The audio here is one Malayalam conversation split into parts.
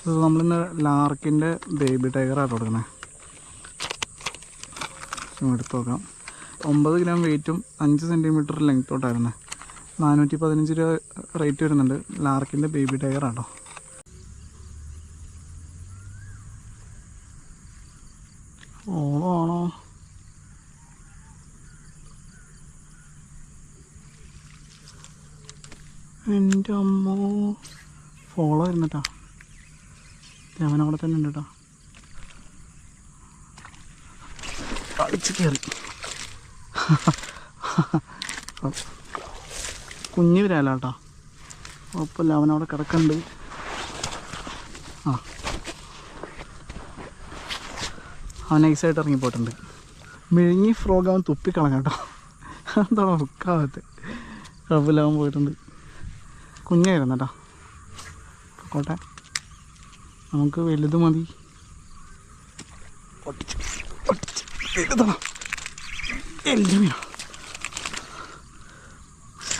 ഇത് നമ്മളിന്ന് ലാർക്കിൻ്റെ ബേബി ടൈഗറായിട്ട് കൊടുക്കുന്നത്. എടുത്ത് നോക്കാം. 9 ഗ്രാം വെയിറ്റും 5 സെൻറ്റിമീറ്റർ ലെങ്ത്തോട്ടായിരുന്നു. 415 രൂപ റേറ്റ് വരുന്നുണ്ട്. ലാർക്കിൻ്റെ ബേബി ടൈഗറാട്ടോ. ഓളാണോ? എൻ്റെ അമ്മോ, ഫോളോ വരുന്നട്ടാ. അവനവിടെ തന്നെ ഉണ്ട് കേട്ടോ. കളിച്ച് കയറി. കുഞ്ഞ് വരാല കേട്ടോ. കുഴപ്പമില്ല, അവനവിടെ കിടക്കുന്നുണ്ട്. അവൻ നൈസായിട്ട് ഇറങ്ങിപ്പോയിട്ടുണ്ട്. മിഴുങ്ങി ഫ്രോഗ് അവൻ തുപ്പിക്കളഞ്ഞ കേട്ടോ. എന്താണ് ഹുക്കാവത്ത്. കുഴപ്പമില്ല, അവൻ പോയിട്ടുണ്ട്. കുഞ്ഞായിരുന്നു കേട്ടോ. കോട്ടെ, നമുക്ക് വലുത് മതി.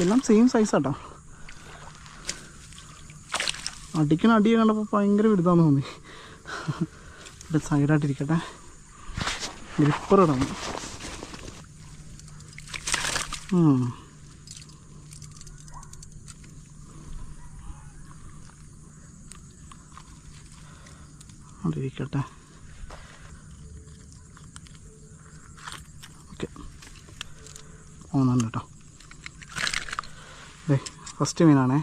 എല്ലാം സെയിം സൈസാട്ടോ. അടിക്കണ അടിയെ കണ്ടപ്പോൾ ഭയങ്കര വലുതാന്ന് തോന്നി. ഇവിടെ സൈഡായിട്ടിരിക്കട്ടെ. ഗ്രിപ്പർ ഇടണം. അവിടെ ഇരിക്കട്ടെ. ഓക്കെ, പോകുന്നുണ്ട് കേട്ടോ. ഫസ്റ്റ് മീനാണേ.